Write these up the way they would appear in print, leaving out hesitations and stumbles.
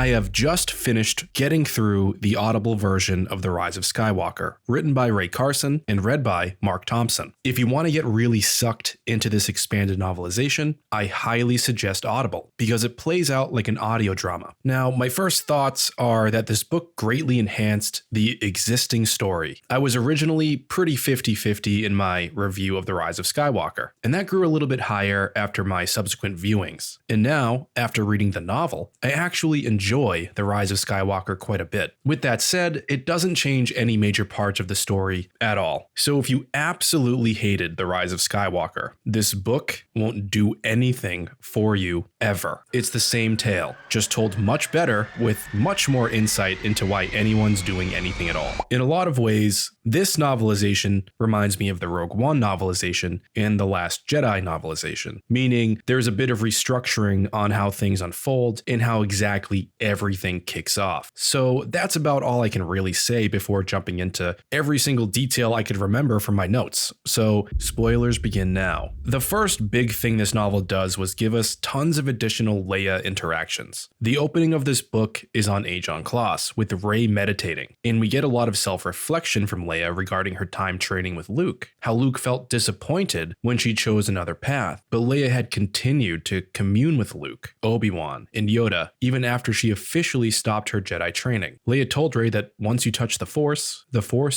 I have just finished getting through the Audible version of The Rise of Skywalker, written by Rae Carson and read by Mark Thompson. If you want to get really sucked into this expanded novelization, I highly suggest Audible, because it plays out like an audio drama. Now, my first thoughts are that this book greatly enhanced the existing story. I was originally pretty 50-50 in my review of The Rise of Skywalker, and that grew a little bit higher after my subsequent viewings. And now, after reading the novel, I actually enjoy The Rise of Skywalker quite a bit. With that said, it doesn't change any major parts of the story at all. So if you absolutely hated The Rise of Skywalker, this book won't do anything for you ever. It's the same tale, just told much better with much more insight into why anyone's doing anything at all. In a lot of ways, this novelization reminds me of the Rogue One novelization and the Last Jedi novelization, meaning there's a bit of restructuring on how things unfold and how exactly everything kicks off. So that's about all I can really say before jumping into every single detail I could remember from my notes. So spoilers begin now. The first big thing this novel does was give us tons of additional Leia interactions. The opening of this book is on Ajann Kloss, with Rey meditating, and we get a lot of self-reflection from Leia regarding her time training with Luke, how Luke felt disappointed when she chose another path, but Leia had continued to commune with Luke, Obi-Wan, and Yoda even after she officially stopped her Jedi training. Leia told Rey that once you touch the Force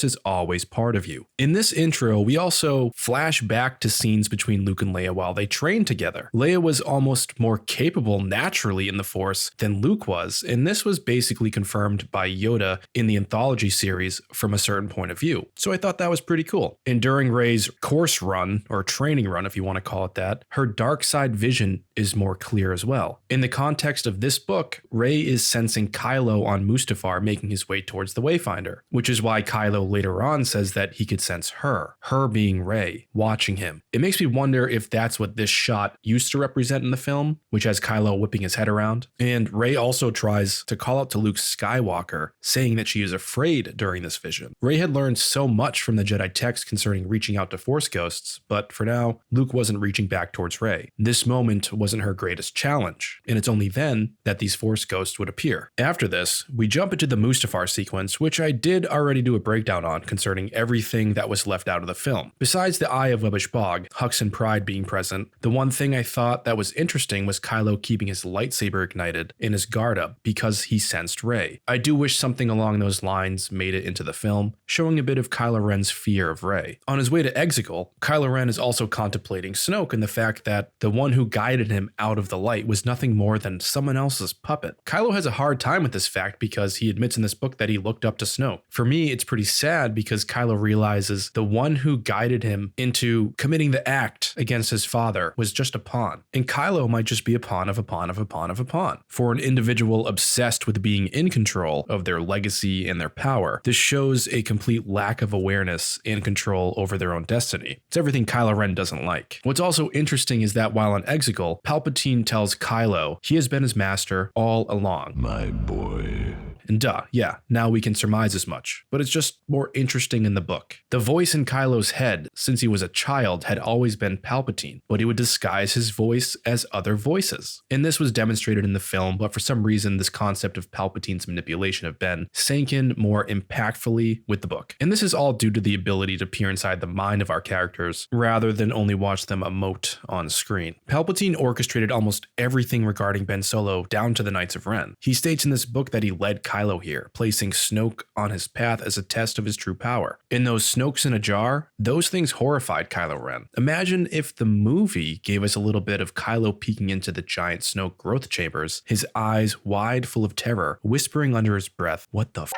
is always part of you. In this intro, we also flash back to scenes between Luke and Leia while they trained together. Leia was almost more capable naturally in the Force than Luke was, and this was basically confirmed by Yoda in the anthology series from a certain point of view. So I thought that was pretty cool. And during Rey's course run, or training run if you want to call it that, her dark side vision is more clear as well. In the context of this book, Rey is sensing Kylo on Mustafar making his way towards the Wayfinder, which is why Kylo later on says that he could sense her being Rey, watching him. It makes me wonder if that's what this shot used to represent in the film, which has Kylo whipping his head around. And Rey also tries to call out to Luke Skywalker, saying that she is afraid during this vision. Rey had learned so much from the Jedi text concerning reaching out to Force ghosts, but for now, Luke wasn't reaching back towards Rey. This moment wasn't her greatest challenge, and it's only then that these Force ghosts would appear. After this, we jump into the Mustafar sequence, which I did already do a breakdown on concerning everything that was left out of the film. Besides the Eye of Webbish Bog, Hux and Pride being present, the one thing I thought that was interesting was Kylo keeping his lightsaber ignited and his guard up because he sensed Rey. I do wish something along those lines made it into the film, showing a bit of Kylo Ren's fear of Rey. On his way to Exile, Kylo Ren is also contemplating Snoke and the fact that the one who guided him out of the light was nothing more than someone else's puppet. Kylo has a hard time with this fact because he admits in this book that he looked up to Snoke. For me, it's pretty sad because Kylo realizes the one who guided him into committing the act against his father was just a pawn. And Kylo might just be a pawn of a pawn of a pawn of a pawn. For an individual obsessed with being in control of their legacy and their power, this shows a complete lack of awareness and control over their own destiny. It's everything Kylo Ren doesn't like. What's also interesting is that while on Exegol, Palpatine tells Kylo he has been his master all along. My boy. And duh, yeah, now we can surmise as much, but it's just more interesting in the book. The voice in Kylo's head, since he was a child, had always been Palpatine, but he would disguise his voice as other voices. And this was demonstrated in the film, but for some reason, this concept of Palpatine's manipulation of Ben sank in more impactfully with the book. And this is all due to the ability to peer inside the mind of our characters, rather than only watch them emote on screen. Palpatine orchestrated almost everything regarding Ben Solo down to the Knights of Ren. He states in this book that he led Kylo here, placing Snoke on his path as a test of his true power. In those Snokes in a jar, those things horrified Kylo Ren. Imagine if the movie gave us a little bit of Kylo peeking into the giant Snoke growth chambers, his eyes wide full of terror, whispering under his breath, "What the f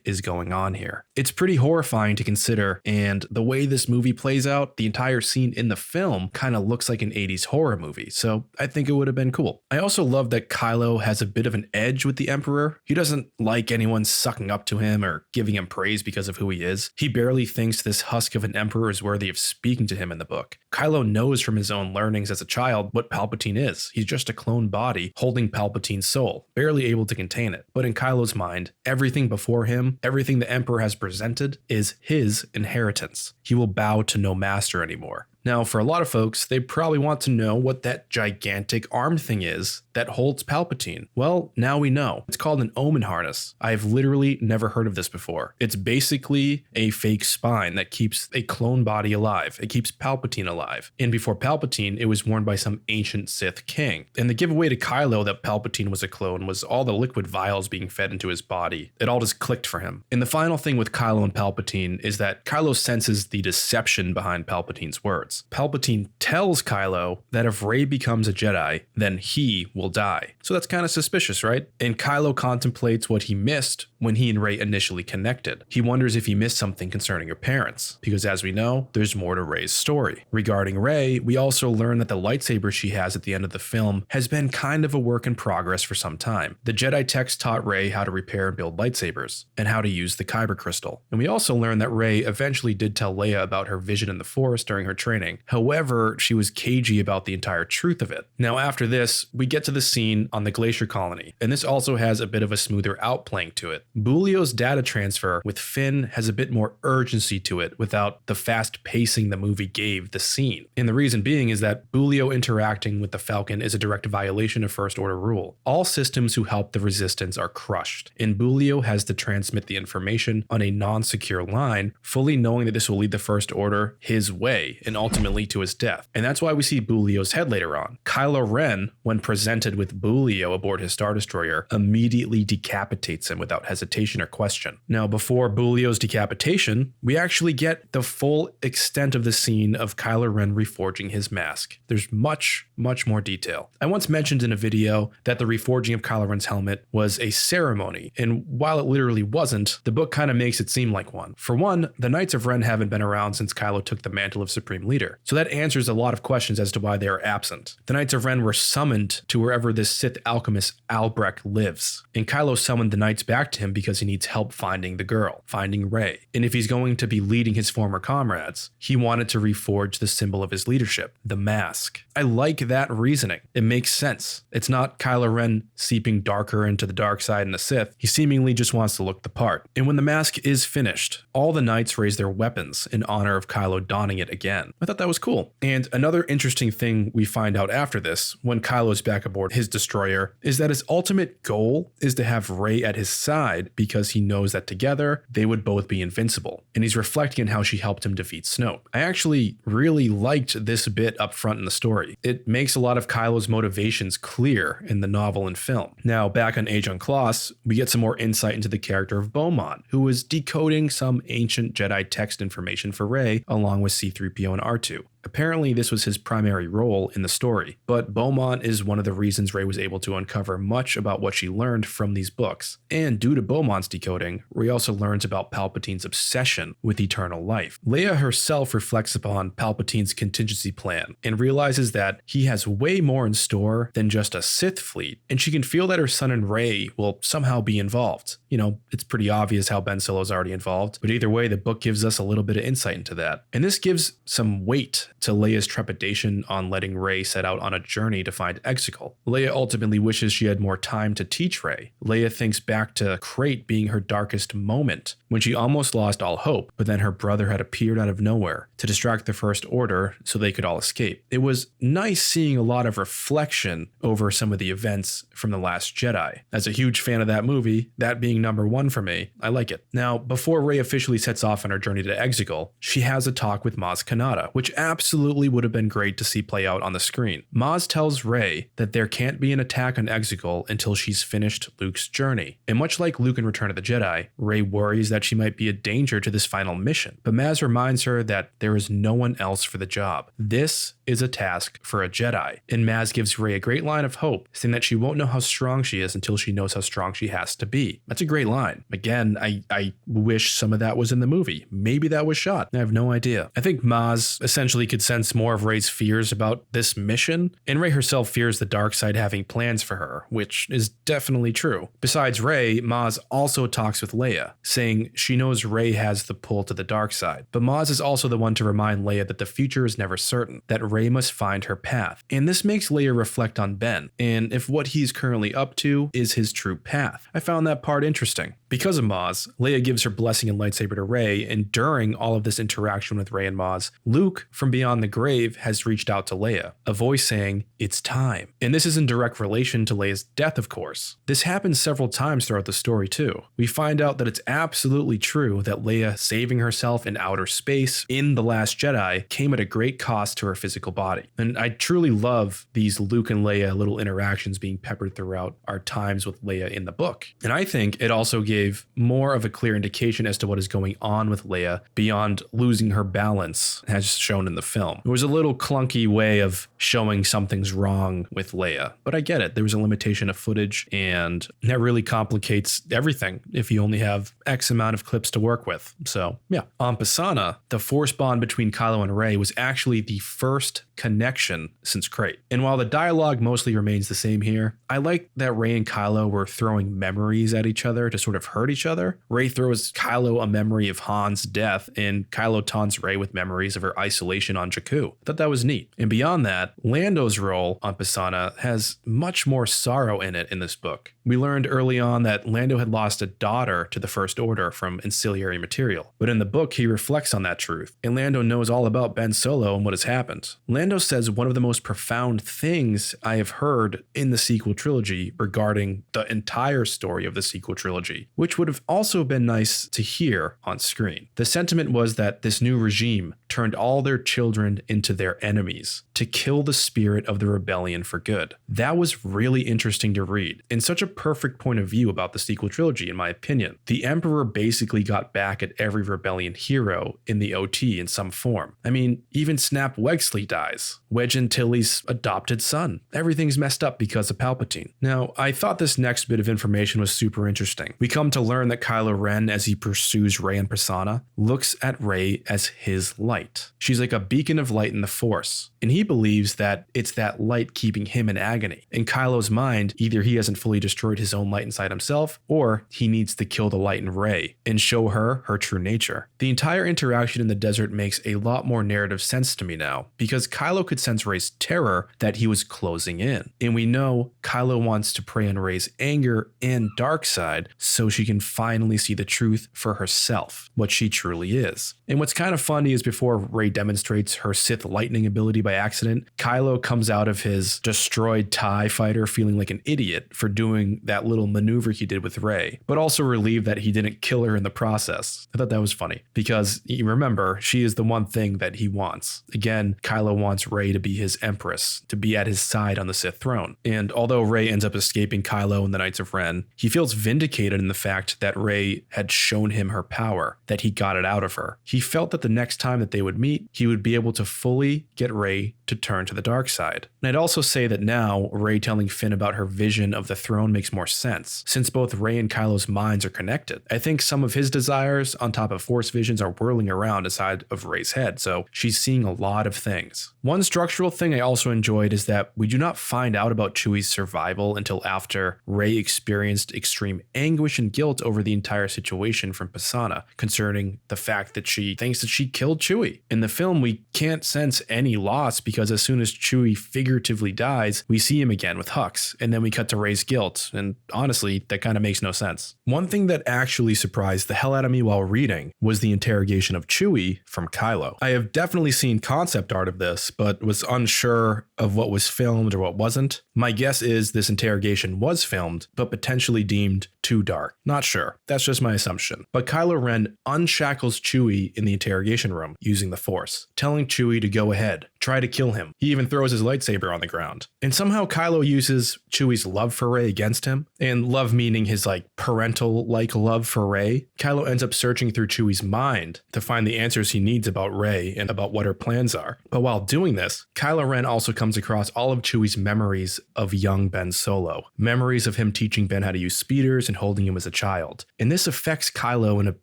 is going on here?" It's pretty horrifying to consider, and the way this movie plays out, the entire scene in the film kind of looks like an 80s horror movie, so I think it would have been cool. I also love that Kylo has a bit of an edge with the Emperor. He doesn't like anyone sucking up to him or giving him praise because of who he is. He barely thinks this husk of an Emperor is worthy of speaking to him in the book. Kylo knows from his own learnings as a child what Palpatine is. He's just a clone body holding Palpatine's soul, barely able to contain it. But in Kylo's mind, everything before him, everything the Emperor has presented, is his inheritance. He will bow to no master anymore. Now, for a lot of folks, they probably want to know what that gigantic arm thing is that holds Palpatine. Well, now we know. It's called an Omen harness. I've literally never heard of this before. It's basically a fake spine that keeps a clone body alive. It keeps Palpatine alive. And before Palpatine, it was worn by some ancient Sith king. And the giveaway to Kylo that Palpatine was a clone was all the liquid vials being fed into his body. It all just clicked for him. And the final thing with Kylo and Palpatine is that Kylo senses the deception behind Palpatine's words. Palpatine tells Kylo that if Rey becomes a Jedi, then he will die. So that's kind of suspicious, right? And Kylo contemplates what he missed when he and Rey initially connected. He wonders if he missed something concerning her parents, because as we know, there's more to Rey's story. Regarding Rey, we also learn that the lightsaber she has at the end of the film has been kind of a work in progress for some time. The Jedi text taught Rey how to repair and build lightsabers, and how to use the Kyber crystal. And we also learn that Rey eventually did tell Leia about her vision in the Force during her training. However, she was cagey about the entire truth of it. Now after this, we get to the scene on the Glacier Colony, and this also has a bit of a smoother outplaying to it. Bulio's data transfer with Finn has a bit more urgency to it without the fast pacing the movie gave the scene. And the reason being is that Bulio interacting with the Falcon is a direct violation of First Order rule. All systems who help the Resistance are crushed, and Bulio has to transmit the information on a non-secure line, fully knowing that this will lead the First Order his way and ultimately to his death. And that's why we see Bulio's head later on. Kylo Ren, when presented with Bulio aboard his Star Destroyer, immediately decapitates him without hesitation or question. Now, before Bulio's decapitation, we actually get the full extent of the scene of Kylo Ren reforging his mask. There's much more detail. I once mentioned in a video that the reforging of Kylo Ren's helmet was a ceremony, and while it literally wasn't, the book kind of makes it seem like one. For one, the Knights of Ren haven't been around since Kylo took the mantle of Supreme Leader, so that answers a lot of questions as to why they are absent. The Knights of Ren were summoned to wherever this Sith alchemist Albrecht lives, and Kylo summoned the Knights back to him because he needs help finding the girl, finding Rey. And if he's going to be leading his former comrades, he wanted to reforge the symbol of his leadership, the mask. I like that reasoning. It makes sense. It's not Kylo Ren seeping darker into the dark side in the Sith. He seemingly just wants to look the part. And when the mask is finished, all the knights raise their weapons in honor of Kylo donning it again. I thought that was cool. And another interesting thing we find out after this, when Kylo's back aboard his destroyer, is that his ultimate goal is to have Rey at his side because he knows that together they would both be invincible. And he's reflecting on how she helped him defeat Snoke. I actually really liked this bit up front in the story. It makes a lot of Kylo's motivations clear in the novel and film. Now, back on Ajann Kloss, we get some more insight into the character of Beaumont, who was decoding some ancient Jedi text information for Rey along with C-3PO and R2. Apparently, this was his primary role in the story, but Beaumont is one of the reasons Rey was able to uncover much about what she learned from these books. And due to Beaumont's decoding, Rey also learns about Palpatine's obsession with eternal life. Leia herself reflects upon Palpatine's contingency plan and realizes that he has way more in store than just a Sith fleet, and she can feel that her son and Rey will somehow be involved. You know, it's pretty obvious how Ben Solo's already involved, but either way, the book gives us a little bit of insight into that. And this gives some weight to Leia's trepidation on letting Rey set out on a journey to find Exile. Leia ultimately wishes she had more time to teach Rey. Leia thinks back to Crate being her darkest moment, when she almost lost all hope, but then her brother had appeared out of nowhere to distract the First Order so they could all escape. It was nice seeing a lot of reflection over some of the events from The Last Jedi. As a huge fan of that movie, that being number one for me, I like it. Now, before Rey officially sets off on her journey to Exile, she has a talk with Maz Kanata, which absolutely would have been great to see play out on the screen. Maz tells Rey that there can't be an attack on Exile until she's finished Luke's journey. And much like Luke in Return of the Jedi, Rey worries that she might be a danger to this final mission. But Maz reminds her that there is no one else for the job. This is a task for a Jedi. And Maz gives Rey a great line of hope, saying that she won't know how strong she is until she knows how strong she has to be. That's a great line. Again, I wish some of that was in the movie. Maybe that was shot. I have no idea. I think Maz essentially could sense more of Rey's fears about this mission, and Rey herself fears the dark side having plans for her, which is definitely true. Besides Rey, Maz also talks with Leia, saying she knows Rey has the pull to the dark side, but Maz is also the one to remind Leia that the future is never certain, that Rey must find her path. And this makes Leia reflect on Ben, and if what he's currently up to is his true path. I found that part interesting. Because of Maz, Leia gives her blessing and lightsaber to Rey, and during all of this interaction with Rey and Maz, Luke from beyond the grave has reached out to Leia, a voice saying, "It's time." And this is in direct relation to Leia's death, of course. This happens several times throughout the story too. We find out that it's absolutely true that Leia saving herself in outer space in The Last Jedi came at a great cost to her physical body. And I truly love these Luke and Leia little interactions being peppered throughout our times with Leia in the book. And I think it also gave more of a clear indication as to what is going on with Leia beyond losing her balance as shown in the film. It was a little clunky way of showing something's wrong with Leia, but I get it. There was a limitation of footage, and that really complicates everything if you only have X amount of clips to work with. So yeah. On Pisana, the force bond between Kylo and Rey was actually the first connection since Crate. And while the dialogue mostly remains the same here, I like that Rey and Kylo were throwing memories at each other to sort of hurt each other. Rey throws Kylo a memory of Han's death, and Kylo taunts Rey with memories of her isolation on Jakku. I thought that was neat. And beyond that, Lando's role on Pisana has much more sorrow in it in this book. We learned early on that Lando had lost a daughter to the First Order from ancillary material, but in the book he reflects on that truth, and Lando knows all about Ben Solo and what has happened. Lando says one of the most profound things I have heard in the sequel trilogy regarding the entire story of the sequel trilogy, which would have also been nice to hear on screen. The sentiment was that this new regime turned all their children into their enemies to kill the spirit of the rebellion for good. That was really interesting to read, and such a perfect point of view about the sequel trilogy in my opinion. The Emperor basically got back at every rebellion hero in the OT in some form. I mean, even Snap Wexley dies. Wedge Antilles' adopted son. Everything's messed up because of Palpatine. Now, I thought this next bit of information was super interesting. We come to learn that Kylo Ren, as he pursues Rey and Pisana, looks at Rey as his light. She's like a beacon of light in the Force, and he believes that it's that light keeping him in agony. In Kylo's mind, either he hasn't fully destroyed his own light inside himself, or he needs to kill the light in Rey and show her her true nature. The entire interaction in the desert makes a lot more narrative sense to me now, because Kylo could sense Rey's terror that he was closing in. And we know Kylo wants to prey on Rey's anger and dark side so she can finally see the truth for herself, what she truly is. And what's kind of funny is before Rey demonstrates her Sith lightning ability by accident, Kylo comes out of his destroyed TIE fighter feeling like an idiot for doing that little maneuver he did with Rey, but also relieved that he didn't kill her in the process. I thought that was funny because you remember, she is the one thing that he wants. Again, Kylo wants Rey to be his empress, to be at his side on the Sith throne. And although Rey ends up escaping Kylo and the Knights of Ren, he feels vindicated in the fact that Rey had shown him her power, that he got it out of her. He felt that the next time that they would meet, he would be able to fully get Rey to turn to the dark side. And I'd also say that now, Rey telling Finn about her vision of the throne makes more sense, since both Rey and Kylo's minds are connected. I think some of his desires on top of Force visions are whirling around inside of Rey's head, so she's seeing a lot of things. One structural thing I also enjoyed is that we do not find out about Chewie's survival until after Rey experienced extreme anguish and guilt over the entire situation from Pisana, concerning the fact that she thinks that she killed Chewie. In the film, we can't sense any loss because as soon as Chewie figuratively dies, we see him again with Hux, and then we cut to Rey's guilt, and honestly, that kind of makes no sense. One thing that actually surprised the hell out of me while reading was the interrogation of Chewie from Kylo. I have definitely seen concept art of this, but was unsure of what was filmed or what wasn't. My guess is this interrogation was filmed, but potentially deemed too dark. Not sure. That's just my assumption. But Kylo Ren unshackles Chewie in the interrogation room using the Force, telling Chewie to go ahead, try to kill him. He even throws his lightsaber on the ground. And somehow Kylo uses Chewie's love for Rey against him, and love meaning his parental-like love for Rey. Kylo ends up searching through Chewie's mind to find the answers he needs about Rey and about what her plans are. But while doing this, Kylo Ren also comes across all of Chewie's memories of young Ben Solo. Memories of him teaching Ben how to use speeders and holding him as a child. And this affects Kylo in a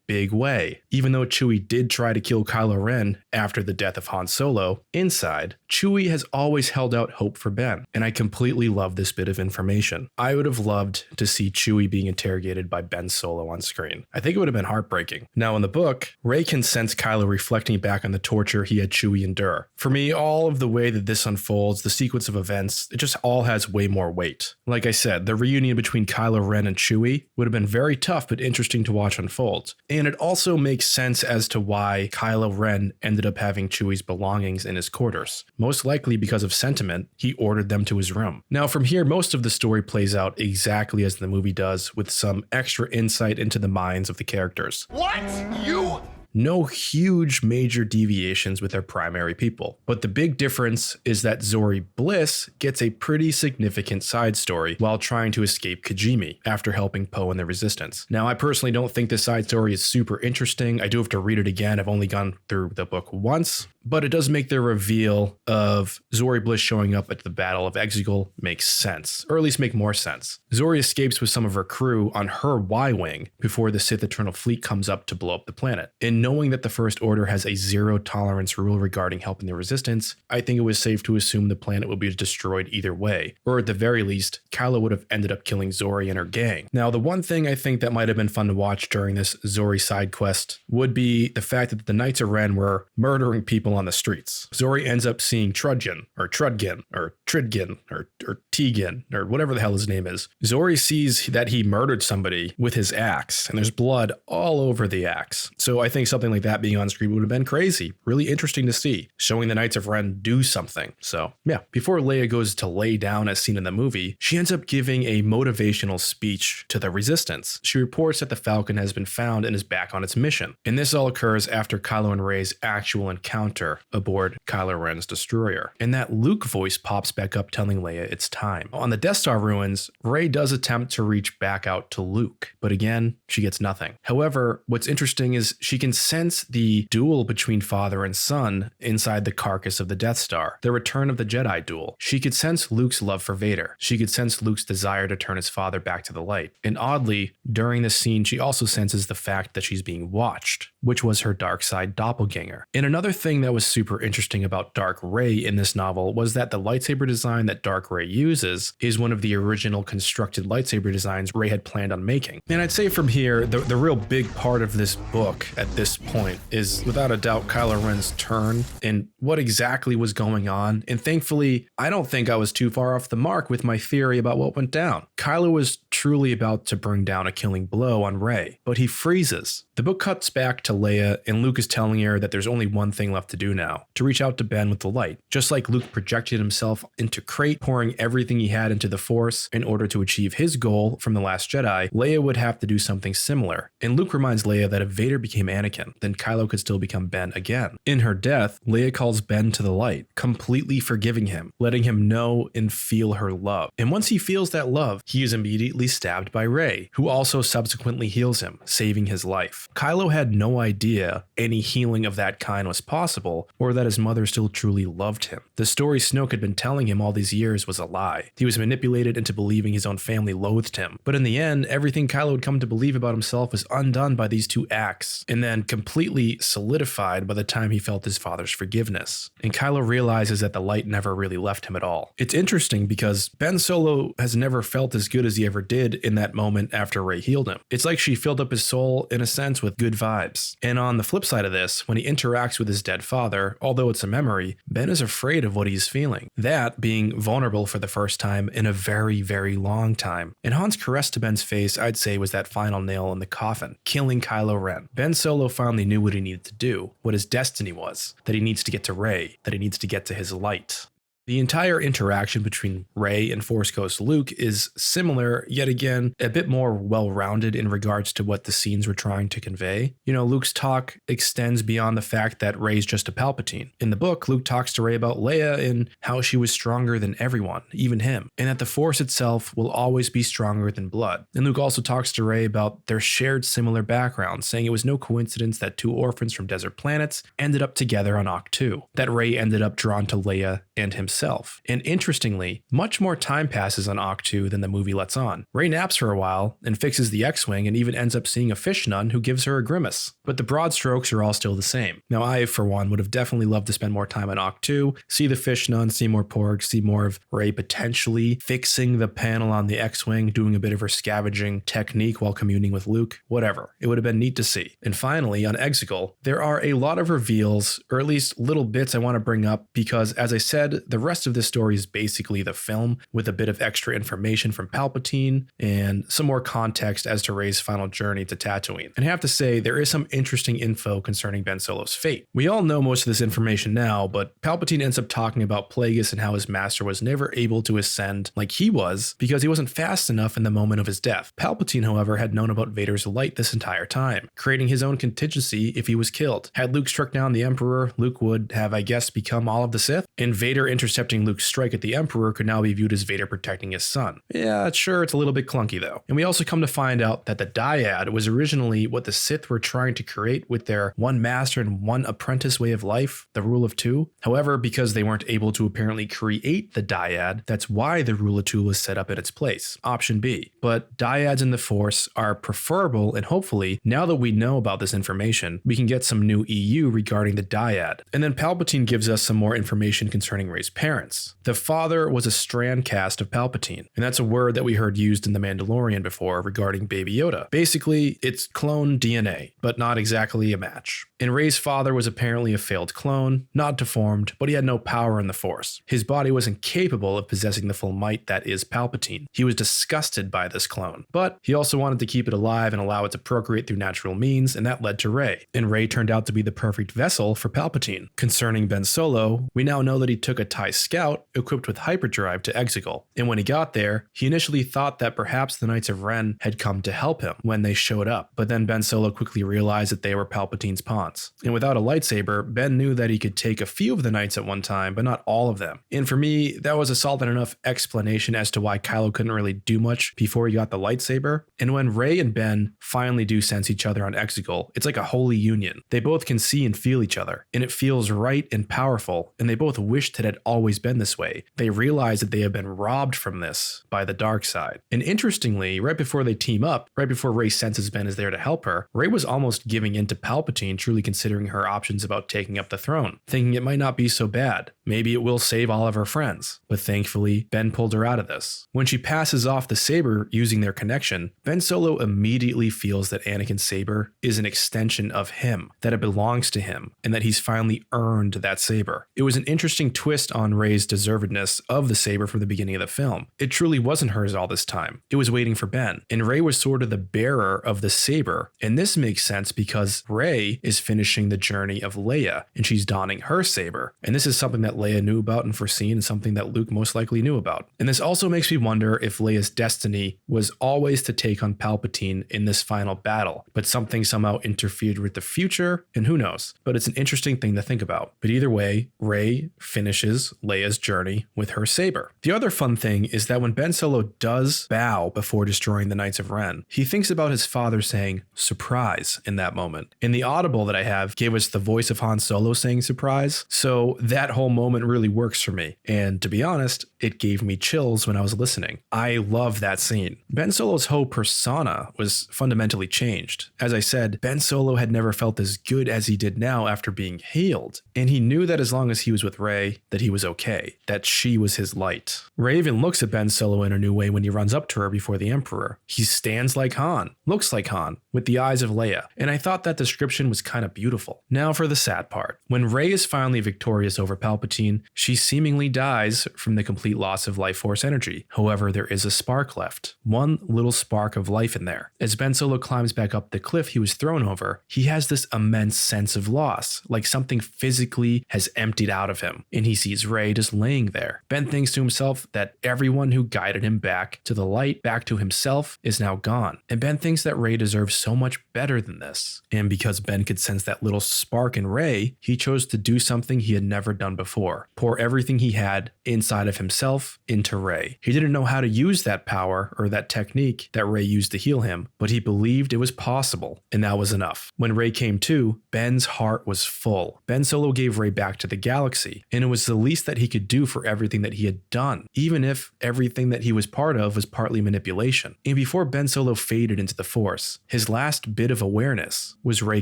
big way. Even though Chewie did did try to kill Kylo Ren after the death of Han Solo, inside, Chewie has always held out hope for Ben, and I completely love this bit of information. I would have loved to see Chewie being interrogated by Ben Solo on screen. I think it would have been heartbreaking. Now in the book, Rey can sense Kylo reflecting back on the torture he had Chewie endure. For me, all of the way that this unfolds, the sequence of events, it just all has way more weight. Like I said, the reunion between Kylo Ren and Chewie would have been very tough but interesting to watch unfold. And it also makes sense as to why Kylo Ren ended up having Chewie's belongings in his quarters. Most likely because of sentiment, he ordered them to his room. Now from here, most of the story plays out exactly as the movie does, with some extra insight into the minds of the characters. What? You? No huge major deviations with their primary people, but the big difference is that Zorii Bliss gets a pretty significant side story while trying to escape Kijimi after helping Poe and the Resistance. Now I personally don't think this side story is super interesting. I do have to read it again. I've only gone through the book once, but it does make the reveal of Zorii Bliss showing up at the Battle of Exile make sense, or at least make more sense. Zorii escapes with some of her crew on her Y-Wing before the Sith Eternal Fleet comes up to blow up the planet. And knowing that the First Order has a zero tolerance rule regarding helping the Resistance, I think it was safe to assume the planet would be destroyed either way, or at the very least, Kylo would have ended up killing Zorii and her gang. Now, the one thing I think that might have been fun to watch during this Zorii side quest would be the fact that the Knights of Ren were murdering people on the streets. Zorii ends up seeing Trudgin, or Trudgin, or Tridgin, or Tegan, or whatever the hell his name is. Zorii sees that he murdered somebody with his axe, and there's blood all over the axe. So I think something like that being on screen would have been crazy. Really interesting to see, showing the Knights of Ren do something. So yeah, before Leia goes to lay down as seen in the movie, she ends up giving a motivational speech to the Resistance. She reports that the Falcon has been found and is back on its mission. And this all occurs after Kylo and Rey's actual encounter aboard Kylo Ren's destroyer. And that Luke voice pops back up telling Leia it's time. On the Death Star ruins, Rey does attempt to reach back out to Luke, but again, she gets nothing. However, what's interesting is she can sense the duel between father and son inside the carcass of the Death Star, the Return of the Jedi duel. She could sense Luke's love for Vader. She could sense Luke's desire to turn his father back to the light. And oddly, during this scene, she also senses the fact that she's being watched, which was her dark side doppelganger. And another thing that was super interesting about Dark Rey in this novel was that the lightsaber design that Dark Rey uses is one of the original constructed lightsaber designs Rey had planned on making. And I'd say from here, the real big part of this book at this point is without a doubt Kylo Ren's turn and what exactly was going on. And thankfully, I don't think I was too far off the mark with my theory about what went down. Kylo was truly about to bring down a killing blow on Rey, but he freezes. The book cuts back to Leia, and Luke is telling her that there's only one thing left to do now, to reach out to Ben with the light. Just like Luke projected himself into Crate, pouring everything he had into the Force in order to achieve his goal from The Last Jedi, Leia would have to do something similar. And Luke reminds Leia that if Vader became Anakin, then Kylo could still become Ben again. In her death, Leia calls Ben to the light, completely forgiving him, letting him know and feel her love. And once he feels that love, he is immediately stabbed by Rey, who also subsequently heals him, saving his life. Kylo had no idea any healing of that kind was possible, or that his mother still truly loved him. The story Snoke had been telling him all these years was a lie. He was manipulated into believing his own family loathed him. But in the end, everything Kylo had come to believe about himself was undone by these two acts, and then completely solidified by the time he felt his father's forgiveness. And Kylo realizes that the light never really left him at all. It's interesting because Ben Solo has never felt as good as he ever did in that moment after Rey healed him. It's like she filled up his soul, in a sense, with good vibes. And on the flip side of this, when he interacts with his dead father, although it's a memory, Ben is afraid of what he's feeling. That being vulnerable for the first time in a very, very long time. And Han's caress to Ben's face, I'd say, was that final nail in the coffin, killing Kylo Ren. Ben Solo finally knew what he needed to do, what his destiny was, that he needs to get to Rey, that he needs to get to his light. The entire interaction between Rey and Force Ghost Luke is similar, yet again, a bit more well-rounded in regards to what the scenes were trying to convey. You know, Luke's talk extends beyond the fact that Rey's just a Palpatine. In the book, Luke talks to Rey about Leia and how she was stronger than everyone, even him, and that the Force itself will always be stronger than blood. And Luke also talks to Rey about their shared similar backgrounds, saying it was no coincidence that two orphans from desert planets ended up together on Ahch-To, that Rey ended up drawn to Leia and himself. And interestingly, much more time passes on Ahch-To than the movie lets on. Rey naps for a while and fixes the X-Wing and even ends up seeing a fish nun who gives her a grimace. But the broad strokes are all still the same. Now I, for one, would have definitely loved to spend more time on Ahch-To, see the fish nun, see more porgs, see more of Rey potentially fixing the panel on the X-Wing, doing a bit of her scavenging technique while communing with Luke, whatever. It would have been neat to see. And finally, on Exile, there are a lot of reveals, or at least little bits I want to bring up because, as I said, the rest of this story is basically the film with a bit of extra information from Palpatine and some more context as to Rey's final journey to Tatooine. And I have to say, there is some interesting info concerning Ben Solo's fate. We all know most of this information now, but Palpatine ends up talking about Plagueis and how his master was never able to ascend like he was because he wasn't fast enough in the moment of his death. Palpatine, however, had known about Vader's light this entire time, creating his own contingency if he was killed. Had Luke struck down the Emperor, Luke would have, I guess, become all of the Sith, and Vader intercepting Luke's strike at the Emperor could now be viewed as Vader protecting his son. Yeah, sure, it's a little bit clunky though. And we also come to find out that the dyad was originally what the Sith were trying to create with their one master and one apprentice way of life, the rule of two. However, because they weren't able to apparently create the dyad, that's why the rule of two was set up in its place. Option B. But dyads in the Force are preferable, and hopefully, now that we know about this information, we can get some new EU regarding the dyad. And then Palpatine gives us some more information concerning Rey's parents. The father was a strand cast of Palpatine, and that's a word that we heard used in The Mandalorian before regarding Baby Yoda. Basically, it's clone DNA, but not exactly a match. And Rey's father was apparently a failed clone, not deformed, but he had no power in the Force. His body was incapable of possessing the full might that is Palpatine. He was disgusted by this clone, but he also wanted to keep it alive and allow it to procreate through natural means, and that led to Rey. And Rey turned out to be the perfect vessel for Palpatine. Concerning Ben Solo, we now know that he took a TIE Scout equipped with hyperdrive to Exegol, and when he got there, he initially thought that perhaps the Knights of Ren had come to help him when they showed up, but then Ben Solo quickly realized that they were Palpatine's pawns. And without a lightsaber, Ben knew that he could take a few of the Knights at one time, but not all of them. And for me, that was a solid enough explanation as to why Kylo couldn't really do much before he got the lightsaber. And when Rey and Ben finally do sense each other on Exegol, it's like a holy union. They both can see and feel each other, and it feels right and powerful, and they both wished it had always been this way. They realize that they have been robbed from this by the dark side. And interestingly, right before they team up, right before Rey senses Ben is there to help her, Rey was almost giving in to Palpatine, truly considering her options about taking up the throne, thinking it might not be so bad. Maybe it will save all of her friends. But thankfully, Ben pulled her out of this. When she passes off the saber using their connection, Ben Solo immediately feels that Anakin's saber is an extension of him, that it belongs to him, and that he's finally earned that saber. It was an interesting twist on Rey's deservedness of the saber from the beginning of the film. It truly wasn't hers all this time. It was waiting for Ben, and Rey was sort of the bearer of the saber. And this makes sense because Rey is finishing the journey of Leia, and she's donning her saber. And this is something that Leia knew about and foreseen, and something that Luke most likely knew about. And this also makes me wonder if Leia's destiny was always to take on Palpatine in this final battle, but something somehow interfered with the future, and who knows. But it's an interesting thing to think about. But either way, Rey finishes Leia's journey with her saber. The other fun thing is that when Ben Solo does bow before destroying the Knights of Ren, he thinks about his father saying surprise in that moment. And the audible that I have gave us the voice of Han Solo saying surprise, so that whole moment really works for me. And to be honest, it gave me chills when I was listening. I love that scene. Ben Solo's whole persona was fundamentally changed. As I said, Ben Solo had never felt as good as he did now after being healed. And he knew that as long as he was with Rey, that he was okay, that she was his light. Rey even looks at Ben Solo in a new way when he runs up to her before the Emperor. He stands like Han, looks like Han, with the eyes of Leia. And I thought that description was kind of beautiful. Now for the sad part. When Rey is finally victorious over Palpatine, she seemingly dies from the complete loss of life force energy. However, there is a spark left. One little spark of life in there. As Ben Solo climbs back up the cliff he was thrown over, he has this immense sense of loss, like something physically has emptied out of him, and he sees Rey just laying there. Ben thinks to himself that everyone who guided him back to the light, back to himself, is now gone. And Ben thinks that Rey deserves so much better than this. And because Ben could sense that little spark in Rey, he chose to do something he had never done before. Pour everything he had inside of himself into Rey. He didn't know how to use that power or that technique that Rey used to heal him, but he believed it was possible, and that was enough. When Rey came to, Ben's heart was full. Ben Solo gave Rey back to the galaxy, and it was was the least that he could do for everything that he had done, even if everything that he was part of was partly manipulation. And before Ben Solo faded into the Force, his last bit of awareness was Rey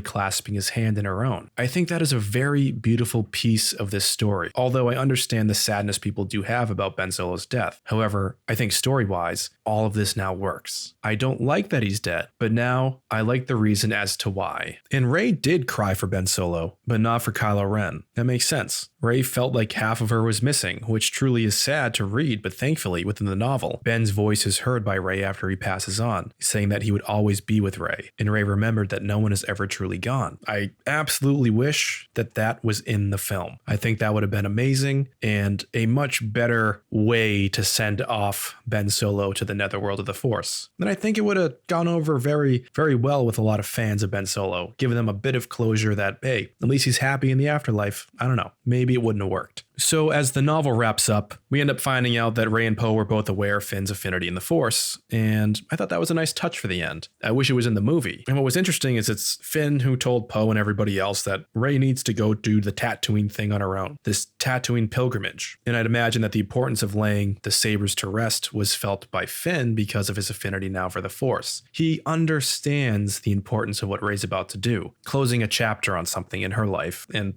clasping his hand in her own. I think that is a very beautiful piece of this story, although I understand the sadness people do have about Ben Solo's death. However, I think story-wise, all of this now works. I don't like that he's dead, but now I like the reason as to why. And Rey did cry for Ben Solo, but not for Kylo Ren. That makes sense. Rey felt like half of her was missing, which truly is sad to read, but thankfully within the novel, Ben's voice is heard by Rey after he passes on, saying that he would always be with Rey, and Rey remembered that no one is ever truly gone. I absolutely wish that that was in the film. I think that would have been amazing and a much better way to send off Ben Solo to the netherworld of the Force. And I think it would have gone over very, very well with a lot of fans of Ben Solo, giving them a bit of closure that, hey, at least he's happy in the afterlife. I don't know, maybe it wouldn't have worked. So as the novel wraps up, we end up finding out that Rey and Poe were both aware of Finn's affinity in the Force, and I thought that was a nice touch for the end. I wish it was in the movie. And what was interesting is it's Finn who told Poe and everybody else that Rey needs to go do the Tatooine thing on her own, this Tatooine pilgrimage. And I'd imagine that the importance of laying the sabers to rest was felt by Finn because of his affinity now for the Force. He understands the importance of what Rey's about to do, closing a chapter on something in her life and,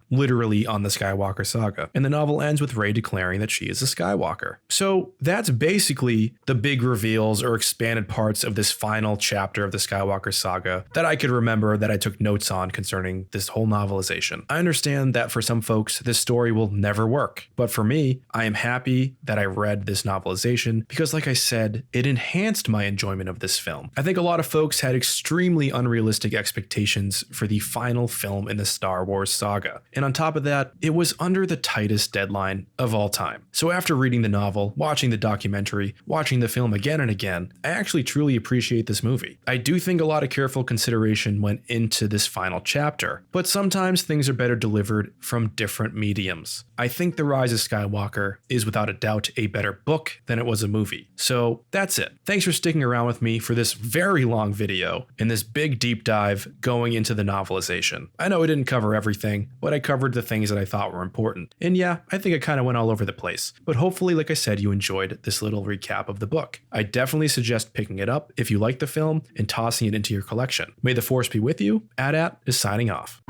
literally on the Skywalker saga. And the novel ends with Rey declaring that she is a Skywalker. So that's basically the big reveals or expanded parts of this final chapter of the Skywalker saga that I could remember that I took notes on concerning this whole novelization. I understand that for some folks, this story will never work. But for me, I am happy that I read this novelization because, like I said, it enhanced my enjoyment of this film. I think a lot of folks had extremely unrealistic expectations for the final film in the Star Wars saga. And on top of that, it was under the tightest deadline of all time. So after reading the novel, watching the documentary, watching the film again and again, I actually truly appreciate this movie. I do think a lot of careful consideration went into this final chapter, but sometimes things are better delivered from different mediums. I think The Rise of Skywalker is without a doubt a better book than it was a movie. So that's it. Thanks for sticking around with me for this very long video and this big deep dive going into the novelization. I know I didn't cover everything, but I covered the things that I thought were important. And yeah, I think I kind of went all over the place, but hopefully, like I said, you enjoyed this little recap of the book. I definitely suggest picking it up if you like the film and tossing it into your collection. May the Force be with you. AT-AT is signing off.